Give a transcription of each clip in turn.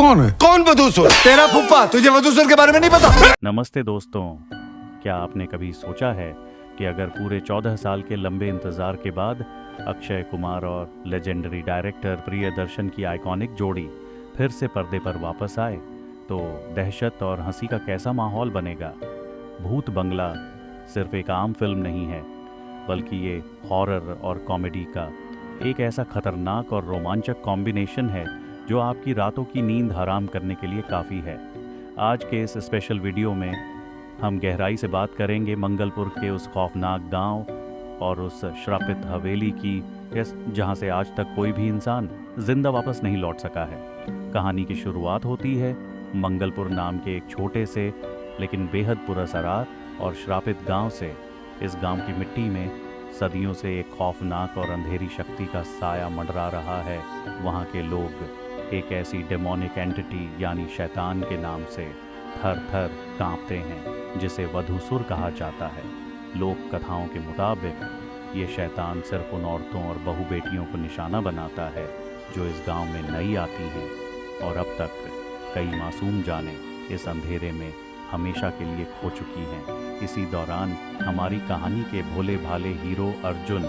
कौन है? कौन वधूसुर? तेरा फूफा। तुझे वधूसुर के बारे में नहीं पता? नमस्ते दोस्तों, क्या आपने कभी सोचा है कि अगर पूरे 14 साल के लंबे इंतजार के बाद अक्षय कुमार और लेजेंडरी डायरेक्टर प्रियदर्शन की आइकॉनिक जोड़ी फिर से पर्दे पर वापस आए तो दहशत और हंसी का कैसा माहौल बनेगा। भूत बंगला सिर्फ एक आम फिल्म नहीं है, बल्कि ये हॉरर और कॉमेडी का एक ऐसा खतरनाक और रोमांचक कॉम्बिनेशन है जो आपकी रातों की नींद हराम करने के लिए काफ़ी है। आज के इस स्पेशल वीडियो में हम गहराई से बात करेंगे मंगलपुर के उस खौफनाक गांव और उस श्रापित हवेली की जहां से आज तक कोई भी इंसान जिंदा वापस नहीं लौट सका है। कहानी की शुरुआत होती है मंगलपुर नाम के एक छोटे से लेकिन बेहद पुरअसरार और श्रापित गांव से। इस गांव की मिट्टी में सदियों से एक खौफनाक और अंधेरी शक्ति का साया मंडरा रहा है। वहाँ के लोग एक ऐसी डेमोनिक एंटिटी यानी शैतान के नाम से थर थर कांपते हैं, जिसे वधूसुर कहा जाता है। लोक कथाओं के मुताबिक ये शैतान सिर्फ उन औरतों और बहू बेटियों को निशाना बनाता है जो इस गांव में नई आती हैं, और अब तक कई मासूम जानें इस अंधेरे में हमेशा के लिए खो चुकी हैं। इसी दौरान हमारी कहानी के भोले भाले हीरो अर्जुन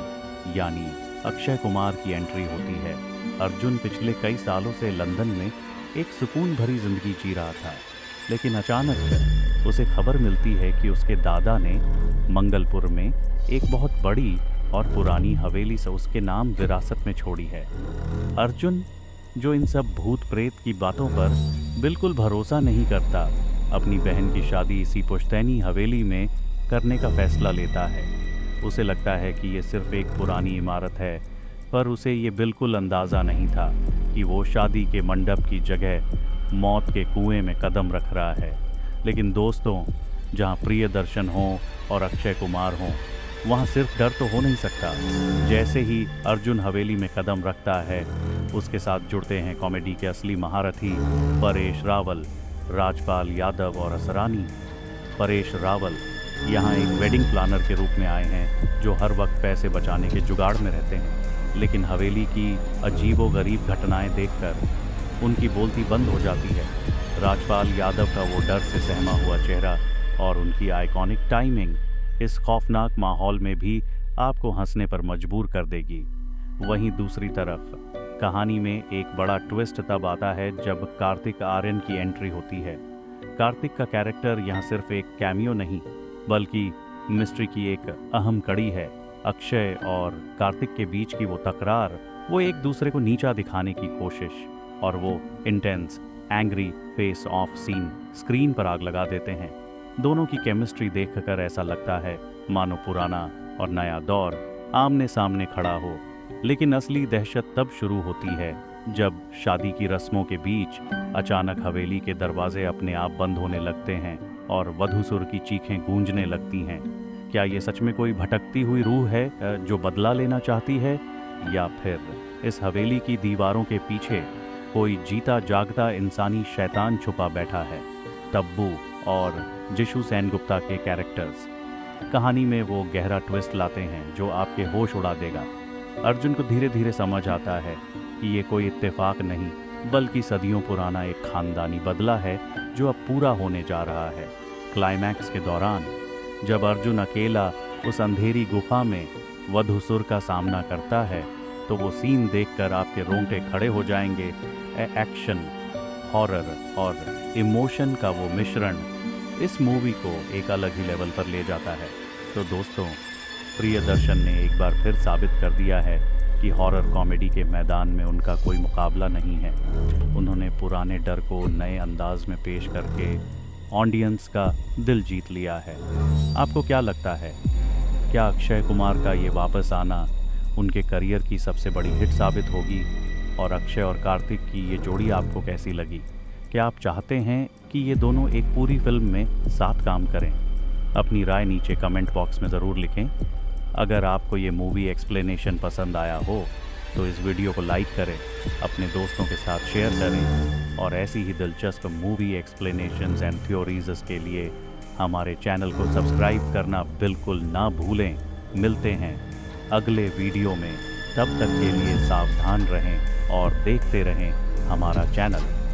यानी अक्षय कुमार की एंट्री होती है। अर्जुन पिछले कई सालों से लंदन में एक सुकून भरी जिंदगी जी रहा था, लेकिन अचानक उसे खबर मिलती है कि उसके दादा ने मंगलपुर में एक बहुत बड़ी और पुरानी हवेली से उसके नाम विरासत में छोड़ी है। अर्जुन, जो इन सब भूत प्रेत की बातों पर बिल्कुल भरोसा नहीं करता, अपनी बहन की शादी इसी पुश्तैनी हवेली में करने का फैसला लेता है। उसे लगता है कि ये सिर्फ एक पुरानी इमारत है, पर उसे ये बिल्कुल अंदाज़ा नहीं था कि वो शादी के मंडप की जगह मौत के कुएं में कदम रख रहा है। लेकिन दोस्तों, जहाँ प्रियदर्शन हो और अक्षय कुमार हो, वहाँ सिर्फ डर तो हो नहीं सकता। जैसे ही अर्जुन हवेली में कदम रखता है, उसके साथ जुड़ते हैं कॉमेडी के असली महारथी परेश रावल, राजपाल यादव और असरानी। परेश रावल यहाँ एक वेडिंग प्लानर के रूप में आए हैं जो हर वक्त पैसे बचाने के जुगाड़ में रहते हैं, लेकिन हवेली की अजीबोगरीब घटनाएं देखकर उनकी बोलती बंद हो जाती है। राजपाल यादव का वो डर से सहमा हुआ चेहरा और उनकी आइकॉनिक टाइमिंग इस खौफनाक माहौल में भी आपको हंसने पर मजबूर कर देगी। वहीं दूसरी तरफ कहानी में एक बड़ा ट्विस्ट तब आता है जब कार्तिक आर्यन की एंट्री होती है। कार्तिक का कैरेक्टर यहाँ सिर्फ एक कैमियो नहीं, बल्कि मिस्ट्री की एक अहम कड़ी है। अक्षय और कार्तिक के बीच की वो तकरार, वो एक दूसरे को नीचा दिखाने की कोशिश, और वो intense angry face of scene screen पर आग लगा देते हैं। दोनों की केमिस्ट्री देखकर ऐसा लगता है मानो पुराना और नया दौर आमने सामने खड़ा हो। लेकिन असली दहशत तब शुरू होती है जब शादी की रस्मों के बीच अचानक हवेली के दरवाजे अपने आप बंद होने लगते हैं और वधूसुर की चीखें गूंजने लगती हैं। क्या ये सच में कोई भटकती हुई रूह है जो बदला लेना चाहती है, या फिर इस हवेली की दीवारों के पीछे कोई जीता जागता इंसानी शैतान छुपा बैठा है? तब्बू और जिशु सेनगुप्ता के कैरेक्टर्स कहानी में वो गहरा ट्विस्ट लाते हैं जो आपके होश उड़ा देगा। अर्जुन को धीरे धीरे समझ आता है कि ये कोई इत्तेफाक नहीं, बल्कि सदियों पुराना एक खानदानी बदला है जो अब पूरा होने जा रहा है। क्लाइमैक्स के दौरान जब अर्जुन अकेला उस अंधेरी गुफा में वधूसुर का सामना करता है, तो वो सीन देखकर आपके रोंगटे खड़े हो जाएंगे। एक्शन, हॉरर और इमोशन का वो मिश्रण इस मूवी को एक अलग ही लेवल पर ले जाता है। तो दोस्तों, प्रियदर्शन ने एक बार फिर साबित कर दिया है कि हॉरर कॉमेडी के मैदान में उनका कोई मुकाबला नहीं है। उन्होंने पुराने डर को नए अंदाज में पेश करके ऑडियंस का दिल जीत लिया है। आपको क्या लगता है, क्या अक्षय कुमार का ये वापस आना उनके करियर की सबसे बड़ी हिट साबित होगी? और अक्षय और कार्तिक की ये जोड़ी आपको कैसी लगी? क्या आप चाहते हैं कि ये दोनों एक पूरी फिल्म में साथ काम करें? अपनी राय नीचे कमेंट बॉक्स में ज़रूर लिखें। अगर आपको ये मूवी एक्सप्लेनेशन पसंद आया हो तो इस वीडियो को लाइक करें, अपने दोस्तों के साथ शेयर करें, और ऐसी ही दिलचस्प मूवी एक्सप्लेनेशंस एंड थ्योरीज के लिए हमारे चैनल को सब्सक्राइब करना बिल्कुल ना भूलें। मिलते हैं अगले वीडियो में, तब तक के लिए सावधान रहें और देखते रहें हमारा चैनल।